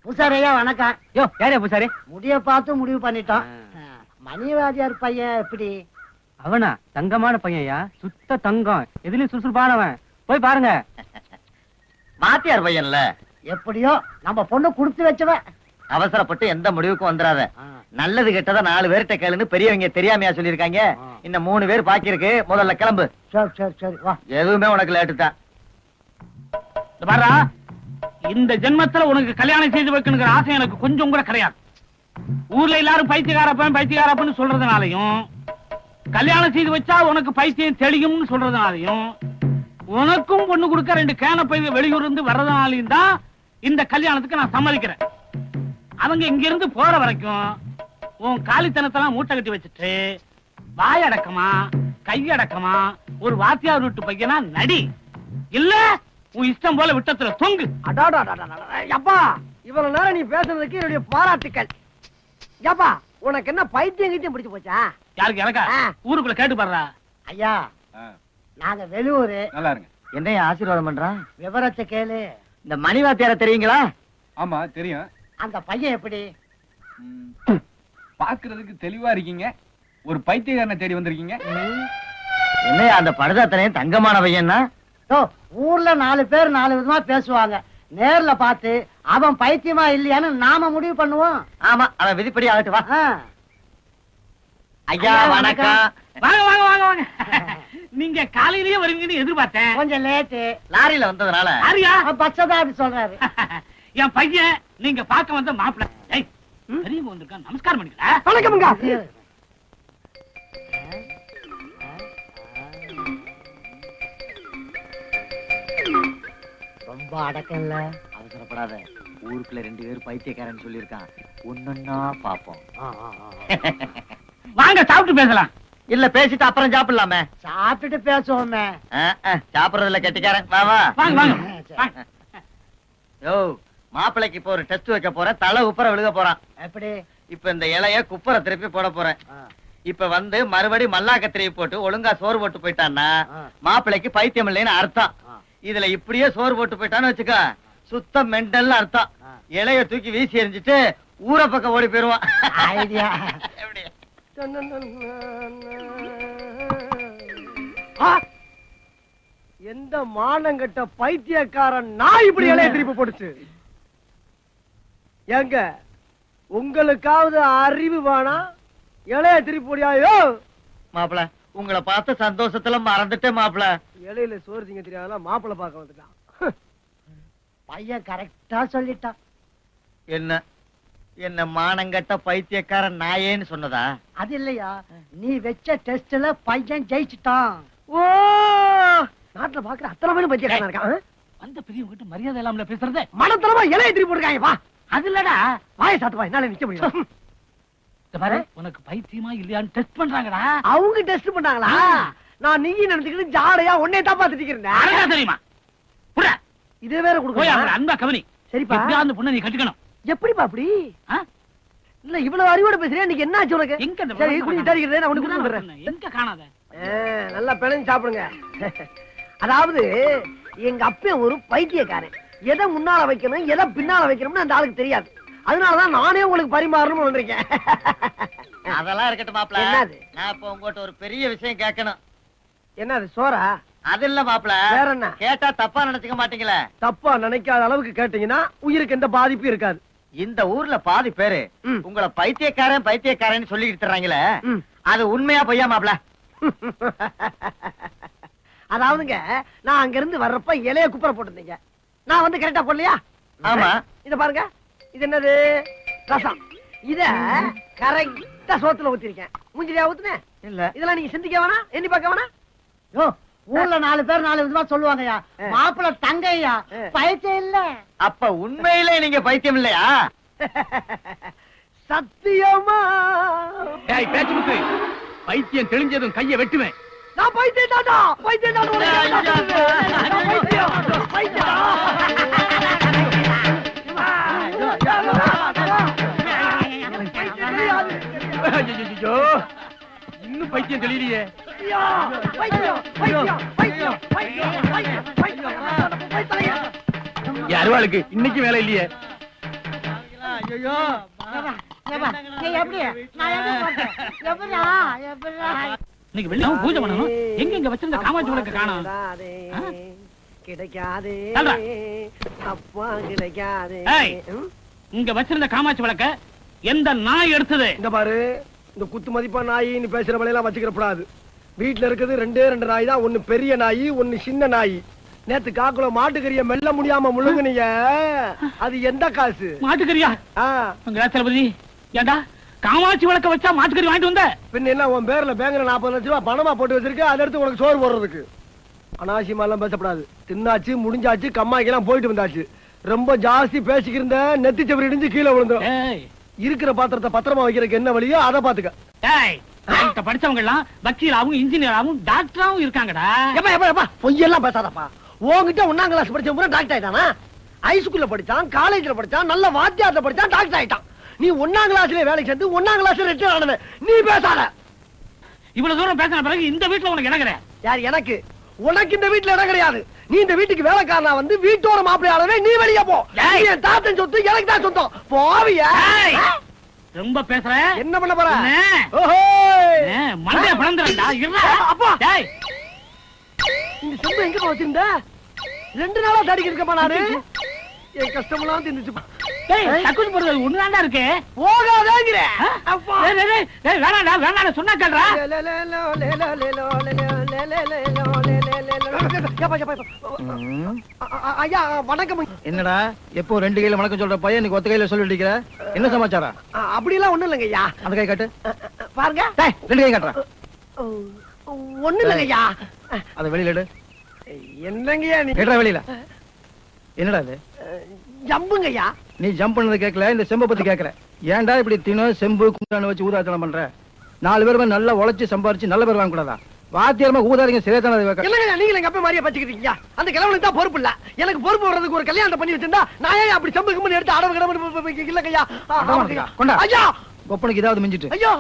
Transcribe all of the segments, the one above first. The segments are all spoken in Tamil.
பூசாரியா வணக்கம். யோ யாரையா பூசாரி? முடிய பார்த்து முடிவு பண்ணிட்டோம். மணிவாதியார் பையன் எப்படி? அவனா தங்கமான பையன்யா, சுத்த தங்கம், எதுலயும் சுறுசுறுப்பானவன். போய் பாருங்க. மாத்தியார் பையன்ல எப்படியோ நம்ம பொண்ணு குடுத்து வச்சவ. அவசரப்பட்டு எந்த முடிவுக்கும் வந்துடாத. நல்லது கெட்டதா 4 பேர்கிட்ட கேளுன்னு பெரியவங்க தெரியாமையா சொல்லிருக்காங்க. இன்னும் 3 பேர் பாக்கி இருக்கு. முதல்ல கிளம்பு. சரி சரி சரி வா. எதுவுமே உனக்கு லேட்டு தான். இந்த ஜென்மத்துல உனக்கு கல்யாணம் செய்து வைக்கணுங்கிற ஆசை எனக்கு கொஞ்சம் கூட கிடையாது. ஊர்ல எல்லாரும் பைத்தியக்காரப்பன்னு சொல்றதுனாலையும், கல்யாணம் செய்து வச்சா உனக்கு பைத்தியம் தெளியும்னு சொல்றதுனாலையும், உனக்கும் பொண்ணு கொடுக்க 2 கேன பை வெளியூர் இருந்து வர்றதுனாலையும் தான் இந்த கல்யாணத்துக்கு நான் சம்மதிக்கிறேன். அவங்க இங்க இருந்து போற வரைக்கும் உன் காலித்தனத்தெல்லாம் மூட்டை கட்டி வச்சுட்டு வாயடக்கமா கையடக்கமா ஒரு வாத்தியார் வீட்டு பையனா நடி. இல்ல உன் இஷ்டம் போல விட்டத்துல தொங்கு. அப்பா இவ்வளவு நேரம் நீ பேசுறதுக்கு என்னுடைய பாராட்டுக்கள். ஏப்பா உனக்கு என்ன பைத்தியம் கிட்டியம் பிடிச்சு போச்சா? யாருக்கு? எனக்கா? ஊருக்குள்ள கேட்டு பாடுறா. ஐயா நாங்க வெளியூரு. நல்லா இருங்க. என்னைய ஆசீர்வாதம் பண்றான். விவரத்தை கேளு. இந்த மணிவாத்தியார தெரியுங்களா? ஆமா தெரியும். அந்த பையன் எப்படி? பாக்குறதுக்கு தெளிவா இருக்கீங்க. ஒரு பைத்தியக்காரனை தேடி வந்திருக்கீங்க. என்னையா அந்த படுதாத்தனையும் தங்கமான பையன்னா? ஊர்ல 4 பேர் 4 விதமா பேசுவாங்க. நேர்ல பார்த்து அவன் பைத்தியமா இல்லையான்னு நாம முடிவு பண்ணுவோம். ஆமா, அவன் விதிப்படி ஆகட்டு வா. ஐயா வணக்கம். வாங்க வாங்க வாங்க வாங்க. நீங்க காலையிலேயே வருவீங்கன்னு எதிர்பார்த்தேன். கொஞ்சம் லேட்டு. லாரியில வந்ததுனால. யாரியா? பச்சதா அப்படி சொல்றாரு. என் பையன் நீங்க பார்க்க வந்த மாப்பிள்ளை. பெரியவங்க வந்திருக்கான், நமஸ்காரம் பண்ணிக்கல. வணக்கம்ங்க. ரொம்ப அடக்கம் இல்ல. அவசரப்படாத. ஊருக்குள்ள 2 பேர் பைத்தியக்காரன் சொல்லிருக்கான். ஒன்னொன்னா பாப்போம். வாங்க சாப்பிட்டு பேசலாம். இல்ல பேசிட்டு அப்புறம் சாப்பிடலாமே. சாப்பிட்டுட்டு பேசுவோமே. சாப்பிடறதுல கெட்டிக்காரன். வா வா. வாங்க வாங்க. யோ மாப்பிளைக்கு இப்ப ஒரு டெஸ்ட் வைக்க போறேன். தலை உப்பர விழுக போறான். எப்படி? இப்ப இந்த இலைய குப்பரை திருப்பி போட போறேன். இப்ப வந்து மறுபடி மல்லாக்க திருப்பி போட்டு ஒழுங்கா சோறு போட்டு போயிட்டான்னா மாப்பிளைக்கு பைத்தியம் இல்லைன்னு அர்த்தம். இதுல இப்படியே சோறு போட்டு போயிட்டான்னு வச்சுக்க, சுத்த மெண்டல் அர்த்தம். இலைய தூக்கி வீசி எறிஞ்சிட்டு ஊர பக்கம் ஓடி போயிருவான். ஐடியா. எந்த மானங்கட்ட பைத்தியக்காரன் நான் இப்படி இலைய திருப்பி போடுச்சு? எங்க உங்களுக்காவது அறிவு வேணா? இலைய திருப்பி போடியாயோ? மாப்பிள உங்களை பார்த்த சந்தோஷத்துல மறந்துட்டேன் மாப்பிள. இலையில சோறு திங்க தெரியாத மாப்பிள பார்க்க வந்துட்டான். பையன் கரெக்டா சொல்லிட்டான். என்ன என்ன மானங்கட்ட பைத்தியக்காரன் நாயேன்னு சொன்னதா? அது இல்லையா, நீ வச்ச டெஸ்ட்ல பையன் ஜெயிச்சுட்டான். ஓ நாட்டுல பாக்குற அத்தனை பேரும் பைத்தியக்காரன் இருக்கான். வந்த பெரியவங்க கிட்ட மரியாதை இல்லாமல பேசுறதே. மனத்தரமா இலைய திருப்பி போட்டுருக்காங்க. வா. அது இல்லடா, வாயை சாத்துவா, என்னால நிக்க முடியும். பாரு உனக்கு பைத்தியமா இல்லையான்னு டெஸ்ட் பண்றாங்கடா. அவங்க டெஸ்ட் பண்ணாங்களா? நான் நீங்க நினைச்சுக்கிட்டு ஜாடையா உன்னை தான் பாத்துட்டு இருந்தேன். தெரியுமா? புறா இதே வேற போய் கொடுக்க அவங்க அன்பா கவனி. சரிப்பா. அந்த பொண்ணை நீ கட்டிக்கணும். எப்படிப்பா அப்படி? இல்ல இவ்வளவு அறிவோட பேசுறேன். நீங்க என்ன ஆச்சு உனக்கு? எங்க சரி குடிச்சு தரிக்கிறேன், நான் உனக்கு கொடுத்துறேன். எங்க காணாத? நல்லா பிணைஞ்சு சாப்பிடுங்க. அதாவது எங்க அப்பன் ஒரு பைத்தியக்காரன். எதை முன்னால வைக்கணும் எதை பின்னால வைக்கணும்னு அந்த ஆளுக்கு தெரியாது. அதனாலதான் நானே உங்களுக்கு பரிமாறணும்னு வந்திருக்கேன். அதெல்லாம் இருக்கட்டும் மாப்பிள. என்னது? நான் இப்ப உங்ககிட்ட ஒரு பெரிய விஷயம் கேட்கணும். என்னது? சோறா? அது இல்ல மாப்பிள. வேற என்ன? கேட்டா தப்பா நினைச்சுக்க மாட்டீங்களே? தப்பா நினைக்காத அளவுக்கு கேட்டீங்கன்னா உயிருக்கு எந்த பாதிப்பும் இருக்காது. இந்த ஊர்ல பாதி பேரு உங்களை பைத்தியக்காரன் பைத்தியக்காரன் சொல்லிட்டு தர்றாங்களே, அது உண்மையா பொய்யா மாப்பிள? அதாவதுங்க நான் அங்க இருந்து வர்றப்ப இலைய குப்பரை போட்டுருந்தீங்க. நான் வந்து கரெக்டா போடலையா? ஆமா. இத பாருங்க, இது என்னது? ரசம். இத கரெக்டா சோத்துல ஊத்திருக்கேன். மூஞ்சிலியா ஊத்துனேன்? இல்ல. இதெல்லாம் நீங்க சிந்திக்க வேணா, எண்ணி பார்க்க வேணா. யோ ஊர்ல 4 பேர் 4 விதமா சொல்லுவாங்கயா. மாப்பிள தங்கையா பைத்தியம் இல்ல. அப்ப உண்மையிலே நீங்க பைத்தியம் இல்லையா? சத்தியமா? ஏய் பேச்சு முத்து, பைத்தியம் தெளிஞ்சதும் கையை வெட்டுவேன். நான் பைத்தியம் தாடா. பைத்தியம் தாடா. பைத்தியம். இன்னும் பைத்தியம் தெளியலையே. அருவாளுக்கு இன்னைக்கு வேலை இல்லையே. ஐயோ இன்னைக்கு வெள்ளம் பூஜை பண்ணணும். எங்க இங்க வச்சிருந்த காமாட்சி விளக்க காணோம். கிடைக்காதே தல்றா. அப்பா கிடைக்காதே. ஏய். இங்க வச்சிருந்த காமாட்சி விளக்க எந்த நாய் எடுத்தது? இந்த பாரு, இந்த குத்து மதிப்பா நாயின்னு பேசுற வேலையெல்லாம் வச்சுக்கிறப்படாது. வீட்டுல இருக்குது ரெண்டே ரெண்டு நாய் தான். ஒண்ணு பெரிய நாய், ஒண்ணு சின்ன நாய். நேத்து காக்குல மாட்டுக்கறிய மெல்ல முடியாம முழுங்குனீங்க. அது எந்த காசு? மாட்டுக்கறியா? தளபதி, ஏண்டா காமாட்சி விளக்க வச்சா மாட்டுக்கறி வாங்கிட்டு வந்த? பின்ன என்ன, உன் பேர்ல பேங்க்ல 40 லட்சம் ரூபாய் பணமா போட்டு வச்சிருக்க, அதை எடுத்து உனக்கு சோறு போடுறதுக்கு. அனாவசியமா எல்லாம் பேசப்படாது. தின்னாச்சு, முடிஞ்சாச்சு, கம்மாய்க்கெல்லாம் போயிட்டு வந்தாச்சு. ரொம்ப ஜாஸ்தி பேசிக்கிருந்த நெத்தி செவரி இடிஞ்சு கீழே விழுந்துரும். இருக்கிற பாத்திரத்தை பத்திரமா வைக்கிறதுக்கு என்ன வழியோ அதை பாத்துக்க. படிச்சவங்க எல்லாம் வக்கீலாவும் இன்ஜினியராவும் டாக்டராவும் இருக்காங்கடா. பொய்யெல்லாம் பேசாதப்பா. உன்கிட்ட 1ஆம் கிளாஸ் படிச்சவங்க டாக்டர் ஆயிட்டானா? ஹைஸ்கூல்ல படிச்சான், காலேஜ்ல படிச்சான், நல்ல வாத்தியார்ல படிச்சான், டாக்டர் ஆயிட்டான். நீ 1ஆம் கிளாஸ்ல வேலைக்கு சேர்ந்து 1ஆம் கிளாஸ்ல ரிட்டையர் ஆனவன். நீ பேசாத. இவ்வளவு தூரம் பேசின பிறகு இந்த வீட்டுல உனக்கு இடம் கிடையாது. யார்? எனக்கு. உனக்கு இந்த வீட்டுல இடம் கிடையாது. நீ இந்த வீட்டுக்கு வேலைக்காரனா வந்து வீட்டோட மாப்பிள்ளையாளவே நீ வெளியே போ. என் தாத்தன் சொத்து எனக்கு தான் சொந்தம். போவியா? ரொம்ப பேசுற. என்ன பண்ண போற? மண்டைய பிளந்துறா. அப்பா, இந்த செம்பு எங்க வச்சிருந்த? 2 நாளா தடிக்க இருக்கப்பா நானு. என் கஷ்டமெல்லாம் தின்னுச்சு. ஒண்ணுதான்டா இருக்கு. போகாதேங்கிற. வேணாடா வேணாடா சொன்னா கேள்றா. ஐயா வணக்கம். என்னடா எப்போ 2 கையில வணக்கம் சொல்ற பையன் இன்னைக்கு ஒத்த கையில சொல்லி அடிக்கிற? என்ன சமாச்சாரம்? அப்படி எல்லாம் ஒண்ணும் இல்லைங்க ஐயா. அந்த கை காட்டு. பாருங்க. 2 கை காட்டுறா. ஒண்ணும் இல்லைங்க ஐயா. அத வெளியில எடு. என்னங்கய்யா நீ? எடுறா வெளியில. என்னடா இது? ஜம்புங்க ஐயா. நீ ஜம்ப் பண்ணது கேட்கல, இந்த செம்பை பத்தி கேட்கற. ஏன்டா இப்படி தினம் செம்பு குண்டான வச்சு ஊதாத்தனம் பண்ற? 4 பேருமே நல்லா உழைச்சு சம்பாரிச்சு நல்ல பேர் வாங்க கூடாதா? வாத்தியாரமா ஊதாரிங்க சரியாதான வைக்க. இல்லங்க, நீங்க எங்க அப்பா மாதிரியே பச்சிக்கிட்டீங்க. அந்த கிழவனுக்கு தான் பொறுப்பு இல்ல. எனக்கு பொறுப்பு வர்றதுக்கு ஒரு கல்யாணம் பண்ணி வச்சிருந்தா நான் ஏன் அப்படி செம்பு கும்பு எடுத்து அடவு கிடவு இல்லங்கய்யா. கொண்டா ஐயா, கொப்பனுக்கு ஏதாவது மிஞ்சிட்டு. ஐயா,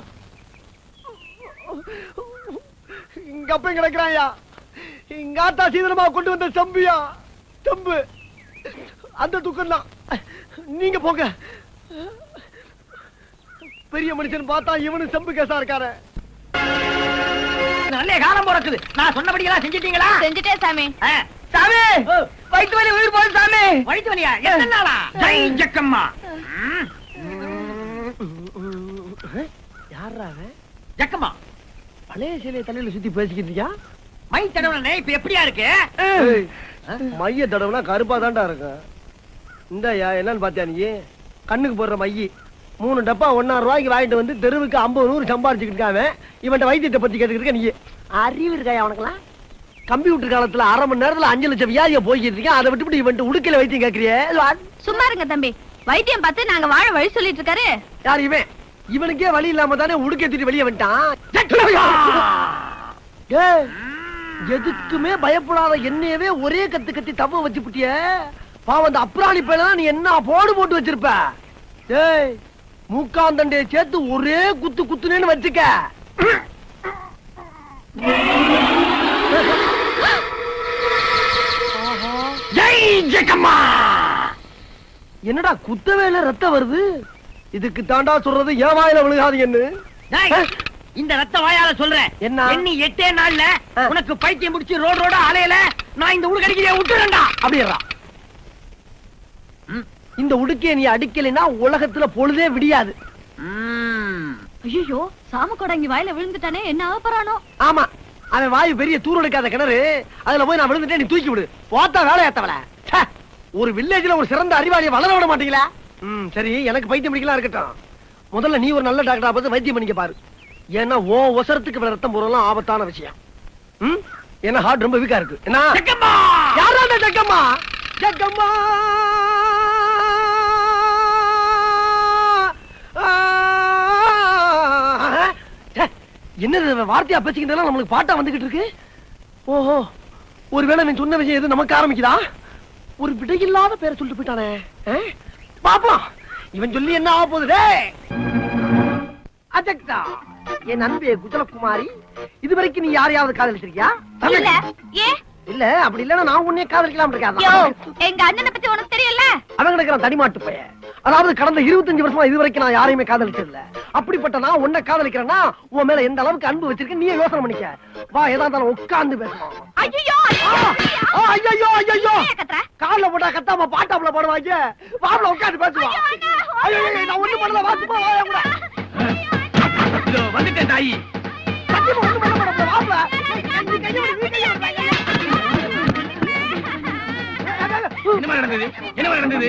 இங்க அப்ப கிடக்குறாயா. இங்க ஆத்தா சீதனமா கொண்டு வந்த செம்பியா, செம்பு. அந்த துக்கம் தான். நீங்க போங்க. பெரிய மனுஷன் பார்த்தா இவனு செம்பு கேசா இருக்காரு. நல்ல காலம் பிறக்குது. நான் சொன்னபடி எல்லாம் செஞ்சிட்டீங்களா? செஞ்சுட்டே சாமி. சாமி, வயிற்று வலி உயிர் போகுது சாமி. வயிற்று வலியா? எத்தனை நாளா? ஜெய் ஜக்கம்மா. யாரா ஜக்கம்மா, பழைய சிலையை தலையில சுத்தி பேசிக்கிட்டியா? மை தடவுனே இப்ப எப்படியா இருக்கு? மைய தடவுனா கருப்பா தான்டா இருக்கு. இந்தயா என்னன்னு பாத்தியா நீ? கண்ணுக்கு போடுற மைய 3 டப்பா 1,000 ரூபாய்க்கு வாங்கிட்டு வந்து தெருவுக்கு 50 100 சம்பாரிச்சுக்கிட்டு இருக்காங்க. இவன்ட்ட வைத்தியத்தை பத்தி கேட்டுக்கிட்டு இருக்க. நீ அறிவு இருக்காயா உனக்குலாம்? கம்ப்யூட்டர் காலத்துல 1/2 மணி நேரத்துல 5 லட்சம் வியாதியை போய்கிட்டு இருக்கேன். அதை விட்டுவிட்டு இவன்ட்ட உடுக்கையில வைத்தியம் கேட்கறியே? சும்மா இருங்க தம்பி. வைத்தியம் பார்த்து நாங்க வாழ வழி சொல்லிட்டு இருக்காரு. யார் இவன்? இவனுக்கே வழி இல்லாம தானே உடுக்கை தூட்டி வெளியே வந்துட்டான். எதுக்குமே பயப்படாத என்னையவே ஒரே கத்து கத்தி தவ வச்சு புட்டிய. பாவம், அந்த அப்ராணி பேல நீ என்ன போட்டு வச்சிருப்ப. டேய், மூக்காந்தண்டைய சேர்த்து ஒரே குத்து குத்துனேன்னு வச்சுக்க. ஜெய் ஜக்கம்மா. என்னடா குத்தவேல ரத்தம் வருது? இதுக்கு தாண்டா சொல்றது ஏன் வாயில விழுகாதீங்கன்னு. இந்த ரத்த வாயால சொல்றேன். என்ன? எண்ணி 8 நாள்ல உனக்கு பைத்தியம் முடிச்சு ரோட அலையல நான் இந்த உடுக்கு அடிக்கிறேன் விட்டுறேன்டா. அப்படியா? இந்த உடுக்கைய நீ அடிக்கலைன்னா உலகத்துல பொழுதே விடியாது. ஐயோ, சாம கொடங்கி வாயில விழுந்துட்டானே, என்ன ஆகப்பறானோ? ஆமா, அவன் வாயு பெரிய தூரடிக்காத கிணறு. அதுல போய் நான் விழுந்துட்டேன், நீ தூக்கி விடு. போத்தா வேலையாத்தவள. ஒரு வில்லேஜ்ல ஒரு சிறந்த அறிவாளியை வளர விட மாட்டீங்களா? சரி, எனக்கு பைத்தியம் பிடிக்கலாம் இருக்கட்டும். முதல்ல நீ ஒரு நல்ல டாக்டரா பார்த்து வைத்தியம் பண்ணிக்க பாரு. ஏன்னா ஓ ஒசரத்துக்கு ரத்தம் போறலாம் ஆபத்தான விஷயம். ஏன்னா ஹார்ட் ரொம்ப வீக்கா இருக்கு. என்ன? யாரா அந்த ஜக்கம்மா? ஜக்கம்மா என்ன வார்த்தையா பேசிக்கிட்டு நம்மளுக்கு பாட்டா வந்துகிட்டு இருக்கு. ஓஹோ, ஒருவேளை நீ சொன்ன விஷயம் எது நமக்கு ஆரம்பிக்குதா? ஒரு விடையில்லாத பேரை சொல்லிட்டு போயிட்டானே. பாப்போம் இவன் சொல்லி என்ன ஆக போகுது. அஜக்தா, என் அன்பே குஜலகுமாரி, இதுவரைக்கும் நீ யாரையாவது காதலிச்சிருக்கியா? இல்ல. ஏ? இல்ல, அப்படி இல்லன்னா நான் உன்னைய காதலிக்கலாம் இருக்காதா? எங்க அண்ணனை பத்தி உனக்கு தெரியல. அவன் கிடக்குறான் தடிமாட்டு பைய. அதாவது கடந்த 25 வருஷமா இது வரைக்கும் நான் யாரையுமே காதலிச்சதில்ல. அப்படிப்பட்ட நான் உன்னை காதலிக்கிறேன்னா உன் மேல எந்த அளவுக்கு அன்பு வச்சிருக்க நீ யோசனை பண்ணிக்க. வா, ஏதா இருந்தாலும் உட்கார்ந்து பேசலாம். ஐயோ ஐயோ ஐயோ கால்ல போட்டா கத்தாம பாட்டாப்புல போடுவாங்க. வாப்ல உட்கார்ந்து பேசுவா. ஐயோ நான் ஒண்ணு பண்ணல, வாசுப்பா வாயா கூட. இதோ வந்துட்டேன் தாயி. சத்தியமா ஒண்ணு பண்ண மாட்டேன் வாப்ல. நீ கைய என்ன நடந்தது? என்ன நடந்தது?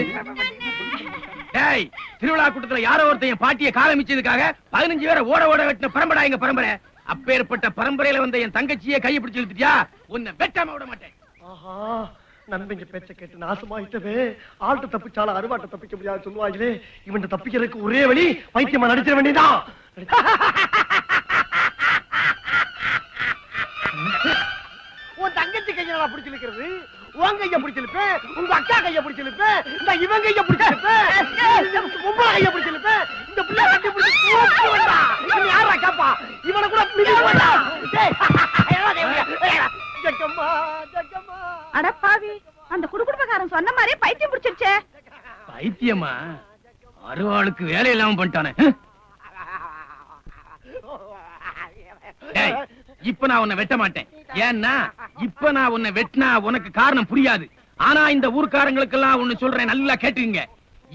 டேய், திருவிழா கூட்டத்துல யாரோ ஒருத்தன் பாட்டியை காலமிச்சதுக்காக 15 பேரை ஓட ஓட வெட்டின பரம்பரை எங்க பரம்பரை. அப்பேற்பட்ட பரம்பரையில வந்த என் தங்கச்சியை கையை பிடிச்சு இழுத்துட்டியா? உன்னை வெட்டாம விட மாட்டேன். ஆஹா, நண்பங்க பேச்ச கேட்டு நாசமாயிட்டவே. ஆள்கிட்ட தப்பிச்சாலும் அருவாட்ட தப்பிக்க முடியாது சொல்லுவாங்களே. இவன் தப்பிக்கிறதுக்கு ஒரே வழி பைத்தியமா நடிச்சிட வேண்டியதான். உன் தங்கச்சி கையை நான் பிடிச்சிருக்கிறது, உன் கைய பிடிச்சிருப்பேன், உங்க அக்கா கைய பிடிச்சிருப்பேன், இந்த இவன் கைய பிடிச்சிருப்பேன், உங்க கைய பிடிச்சிருப்பேன். இந்த பிள்ளை கட்டி பிடிச்சி யாரா கேப்பா? இவனை கூட ஜக்கம்மா ஜக்கம்மா. அடப்பாவி, அந்த குடுகுடுப்பக்காரன் சொன்ன மாதிரி பைத்தியம் பிடிச்சிருச்சே. பைத்தியமா? அருவாளுக்கு வேலை இல்லாம பண்ணிட்டானே. டேய், இப்ப நான் உன்னை வெட்ட மாட்டேன். ஏன்னா இப்ப நான் உன்னை வெட்டினா உனக்கு காரணம் புரியாது. ஆனா இந்த ஊர்க்காரங்களுக்கெல்லாம் ஒண்ணு சொல்றேன், நல்லா கேட்டுங்க.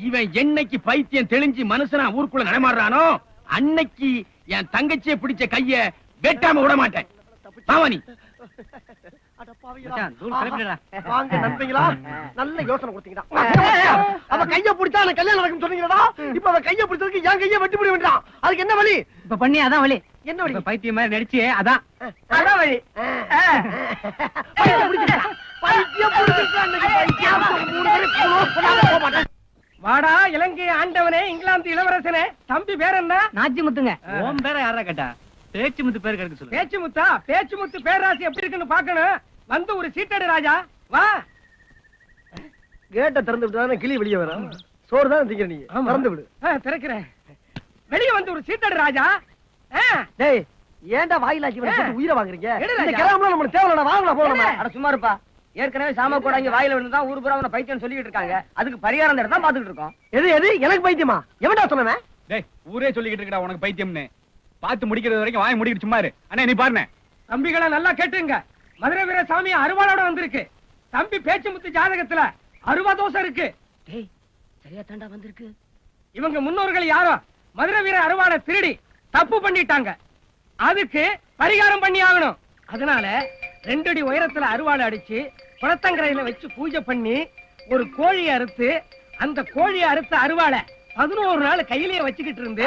இவன் என்னைக்கு பைத்தியம் தெளிஞ்சு மனுஷனா ஊருக்குள்ள நடமாடுறானோ அன்னைக்கு என் தங்கச்சியை பிடிச்ச கைய வெட்டாம விட மாட்டேன். பாவனி வாங்க நண்பங்களா, நல்ல யோசனை கொடுத்தீங்கடா. அவ கைய பிடிச்சா எனக்கு கல்யாணம் நடக்கும் சொன்னீங்கடா. இப்ப அவ கைய பிடிச்சதுக்கு என் கைய வெட்டி பிடி வேண்டாம். அதுக்கு என்ன வழி? இப்ப பண்ணி அதான் வழி. என்ன வழி? பைத்தியம் மாதிரி நடிச்சு அதான் அதான் வழி. பைத்தியம் பிடிச்சிட்டா. பைத்தியம் பிடிச்சிட்டா. அன்னைக்கு பைத்தியம் 3 பேரும் க்ளோஸ் பண்ணாம போக மாட்டேன். வாடா இலங்கை ஆண்டவனே, இங்கிலாந்து இளவரசனே, தம்பி பேர் என்ன? நாச்சிமுத்துங்க. உன் பேரை யாரா கேட்டா? பேச்சுமுத்து பேர் கிடைக்க சொல்லு. பேச்சுமுத்தா? பேச்சுமுத்து பேராசி எப்படி இருக்குன்னு பாக்கணும். வந்து ஒரு சீட்டடு ராஜா, வா. கேட்ட திறந்து விட்டு கிளி வெளியே வரும். சோறு தான் திங்கிற நீ. திறந்து விடு. திறக்கிறேன். வெளியே வந்து ஒரு சீட்டடு ராஜா. டேய், ஏன்டா வாயிலாக்கி வந்து உயிரை வாங்குறீங்க? எடு இந்த ராஜா. கிராமம்லாம் நமக்கு தேவையில்லடா. வாங்கடா போலாம். அட சும்மா இருப்பா. ஏற்கனவே சாம கூட இங்க வாயில விழுந்து தான் ஊர் பூரா உன்னை பைத்தியம் சொல்லிட்டு இருக்காங்க. அதுக்கு பரிகாரம் தேட தான் பாத்துக்கிட்டு இருக்கோம். எது எது எனக்கு பைத்தியமா? எவன்டா சொன்னவன்? டேய், ஊரே சொல்லிக்கிட்டு இருக்கடா உனக்கு பைத்தியம்னு. பார்த்து முடிக்கிறது வரைக்கும் வாய் முடிக்கிட்டு சும்மா இரு. அண்ணா நீ பாருங்க. தம்பிகளை நல்லா கேட்டுங்க. மதுரை வீர சாமி அருவாளோட வந்திருக்கு. தம்பி பேச்சுமுத்து ஜாதகத்துல அருவா தோசை இருக்கு. சரியா தாண்டா வந்திருக்கு. இவங்க முன்னோர்கள் யாரோ மதுரை வீர அருவாளை திருடி தப்பு பண்ணிட்டாங்க. அதுக்கு பரிகாரம் பண்ணி ஆகணும். அதனால 2 அடி உயரத்துல அருவாளை அடிச்சு குளத்தங்கரையில வச்சு பூஜை பண்ணி ஒரு கோழியை அறுத்து அந்த கோழியை அறுத்த அருவாளை 11 நாள் கையிலேயே வச்சுக்கிட்டு இருந்து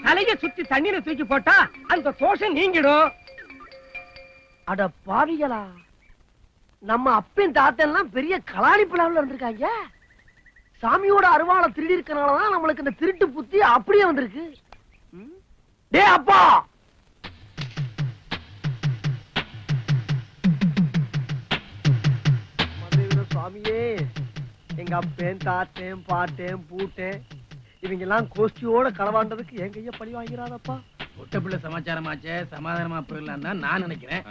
தலைய சுத்தி தண்ணீரை தூக்கி போட்டா அந்த தோஷம் நீங்கிடும். அட பாவிகளா, நம்ம அப்பன் தாத்தெல்லாம் பெரிய கலாணி பிளாவில் இருந்திருக்காங்க. சாமியோட அருவாளை திருடி இருக்கனாலதான் நம்மளுக்கு இந்த திருட்டு புத்தி அப்படியே வந்திருக்கு. டே அப்பா, சுவாமியே, எங்க அப்பேன் தாத்தேன் பாட்டேன் பூட்டேன் இவங்க எல்லாம் கோஷ்டியோட களவாண்டதுக்கு என் கைய பழி வாங்கிறாதப்பா. ஒட்டப்புள்ள சமாச்சாரமாச்சே, சமாதானமா போயிடலாம் தான் நான் நினைக்கிறேன்.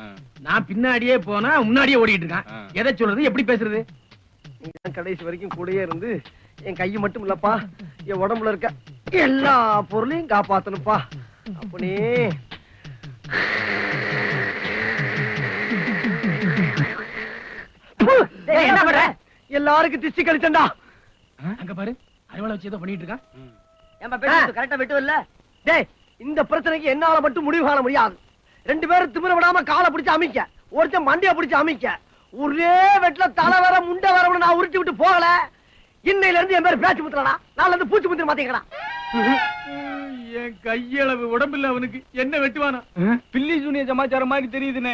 நான் பின்னாடியே போனா முன்னாடியே ஓடிட்டு இருக்கான். எதை சொல்றது, எப்படி பேசுறது? நீங்க கடைசி வரைக்கும் கூடயே இருந்து என் கையை மட்டும் இல்லப்பா, என் உடம்புல இருக்க எல்லா பொருளையும் காப்பாத்தணும்ப்பா. அப்பனே என்ன பண்ற? எல்லாருக்கும் திஷ்டி கழிச்சண்டா. அங்க பாரு, அறுவலை வச்சு ஏதோ பண்ணிட்டு இருக்கான். கரெக்டா வெட்டு இல்ல. டேய், இந்த பிரச்சனைக்கு என்னால மட்டும் முடிவு காண முடியாது. 2 பேரும் திமிர விடாம காலை பிடிச்சு அமைக்க, ஒருத்தன் மண்டிய பிடிச்சு அமைக்க. ஒரே வெட்ல தலை வர முண்டை வர நான் உருட்டி விட்டு போகல. இன்னையில இருந்து என் பேர் பேச்சு முத்துறா, நாளைல இருந்து பூச்சி முத்திர மாத்தீங்கடா. என் கையளவு உடம்பில்ல அவனுக்கு என்ன வெட்டுவானா? பில்லி சூனிய சமாச்சாரம் மாதிரி தெரியுதுனே.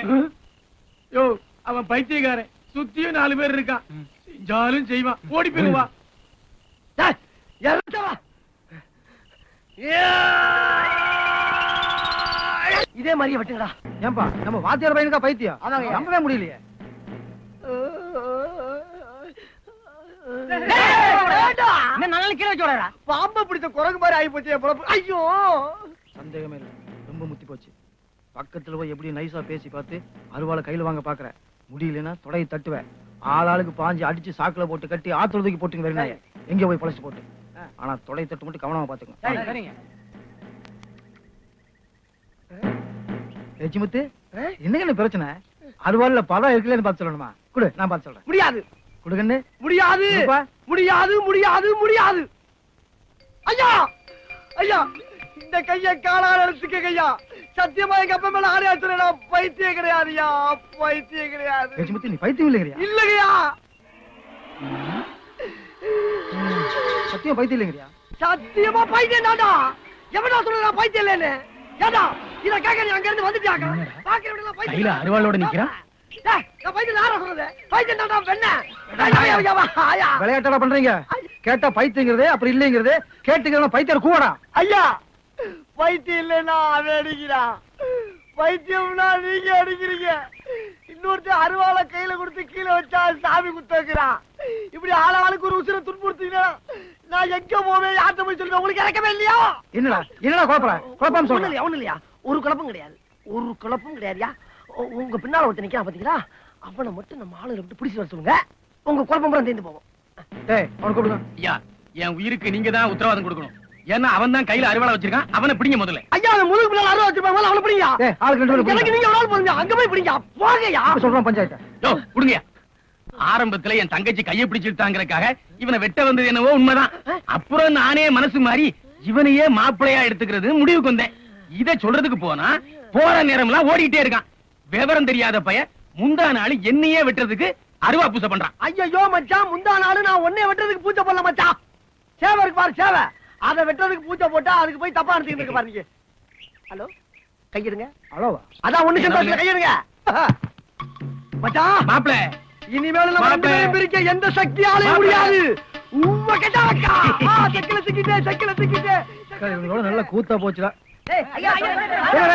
யோ, அவன் பைத்தியக்காரன். சுத்தியும் 4 பேர் இருக்கான். செஞ்சாலும் செய்வான். ஓடி போயிருவா. இதே மாதிரியே வெட்டுங்கடா. ஏன்பா நம்ம வாத்தியார் பையனுக்கா பைத்தியம்? அதாங்க. நம்பவே முடியலையே. என்ன நல்ல கீழே வச்சு விடுறா? பாம்பை பிடிச்ச குரங்கு மாதிரி ஆகி போச்சு என் பொழப்பு. ஐயோ, சந்தேகமே இல்ல, ரொம்ப முத்தி போச்சு. பக்கத்துல போய் எப்படி நைஸா பேசி பார்த்து அருவாளை கையில வாங்க பாக்குற. முடியலன்னா தொடையை தட்டுவேன். ஆளாளுக்கு பாஞ்சு அடிச்சு சாக்குல போட்டு கட்டி ஆத்துல தூக்கி போட்டுங்க. வேற எங்க போய் பழச்சு போட்டு ஆனா தொலை தட்டு மட்டும் கவனமா பாத்துக்கணும். சரிங்க. லட்சுமுத்து என்னங்க பிரச்சனை? அருவாள்ல பழம் இருக்குல்லன்னு பார்த்து சொல்லணுமா? குடு, நான் பார்த்து சொல்றேன். முடியாது குடுங்கன்னு. முடியாது என்னப்பா? முடியாது முடியாது முடியாது. ஐயா ஐயா, இந்த கைய காலால எடுத்துக்க ஐயா. சத்தியமா எங்க அப்பா மேல ஆணையாச்சுனா பைத்தியம் கிடையாதுயா, பைத்தியம் கிடையாது. லட்சுமுத்து நீ பைத்தியம் இல்லைங்கறியா? இல்லையா, சத்தியம் பைத்தியம் இல்லைங்கறியா? சத்தியமா பைத்தியம் தான்டா. எவனா சொல்றா பைத்தியம் இல்லன்னு? ஏடா இத கேக்க நீ அங்க இருந்து வந்துட்டியாங்க. பாக்குறவங்க பைத்தியம் கையில அருவாளோட நிக்கிறான். டேய், நான் பைத்தியம் யாரா சொல்றது? பைத்தியம் தான்டா பெண்ணே. ஐயா விளையாட்டா பண்றீங்க? கேட்டா பைத்தியங்கிறதே அப்புறம் இல்லைங்கிறதே கேட்டுக்கிறவன பைத்தியம் கூவடா. ஐயா, பைத்தியம் இல்லைன்னா அவன் அடிக்கிறான், பைத்தியம்னா நீங்க அடிக்கிறீங்க. இன்னொருத்தர் அருவாளை கையில கொடுத்து கீழே வச்சா சாமி குத்துக்கிறான். இப்படி ஆளாளுக்கு ஒரு உசுரை துன்புறுத்தீங்கன்னா நான் எங்க போவேன், யார்கிட்ட போய் சொல்லுவேன்? உங்களுக்கு இறக்கவே இல்லையா? என்னடா என்னடா குழப்பம் ஒண்ணு சொல்றேன். இல்லையா, ஒண்ணு இல்லையா, ஒரு குழப்பம் கிடையாது, ஒரு குழப்பம் கிடையாதுயா. உங்க பின்னால ஒருத்தர் நிக்கிறான் பாத்தீங்களா, அவனை மட்டும் நம்ம ஆளுகளை விட்டு பிடிச்சு வர சொல்லுங்க. உங்க குழப்பம் பூரா தீர்ந்து போகும். டேய் அவன கூப்பிடுங்க. ஐயா, என் உயிருக்கு நீங்க தான் உத்தரவாதம் கொடுக்கணும். ஏன்னா அவன் தான் கையில அருவாளை வச்சிருக்கான். அவனை பிடிங்க முதல்ல. ஐயா, அவன் முதுகு பின்னால அருவா வச்சிருப்பாங்க, அவனை பிடிங்க. டேய் ஆளுக்கு ரெண்டு பேரும் எனக்கு நீங்க ஒரு ஆள் போதுங்க, அங்க போய் பிடிங்க. போங்கய்யா. சொல்றேன் பஞ்சாயத்து. யோ, கொடுங்க. ஆரம்பத்துல என் தங்கச்சி கையை பிடிச்சிட்டாங்கறதுக்காக இவனை வெட்ட வந்தது என்னவோ உண்மைதான். அப்புறம் நானே மனசு மாறி இவனையே மாப்பிளையா எடுத்துக்கிறது முடிவுக்கு வந்தேன். இத சொல்றதுக்கு போனா போற நேரம்லாம் ஓடிட்டே இருக்கான். விவரம் தெரியாத பையன் முந்தா நாள் என்னையே வெட்டுறதுக்கு அருவா பூசை பண்றான். ஐயோ மச்சான், முந்தா நாள் நான் ஒன்னே வெட்டுறதுக்கு பூஜை போடல மச்சான். சேவை இருக்கு பாரு, சேவை. அதை வெட்டுறதுக்கு பூஜை போட்டா அதுக்கு போய் தப்பா எடுத்துக்கிட்டு இருக்கு பாருங்க. ஹலோ, கையிடுங்க. அவ்வளவா? அதான் ஒண்ணு சந்தோஷம், கையிடுங்க மச்சான். மாப்பிள, இனிமேல் நம்ம ரெண்டு பேரும் பிரிக்க எந்த சக்தியாலே முடியாது. உம்ம கேட்டா அக்கா. சக்கில திக்கிட்டே, சக்கில திக்கிட்டே. இவங்களோட நல்ல கூத்தா போச்சுடா. ஏய் ஐயா ஐயா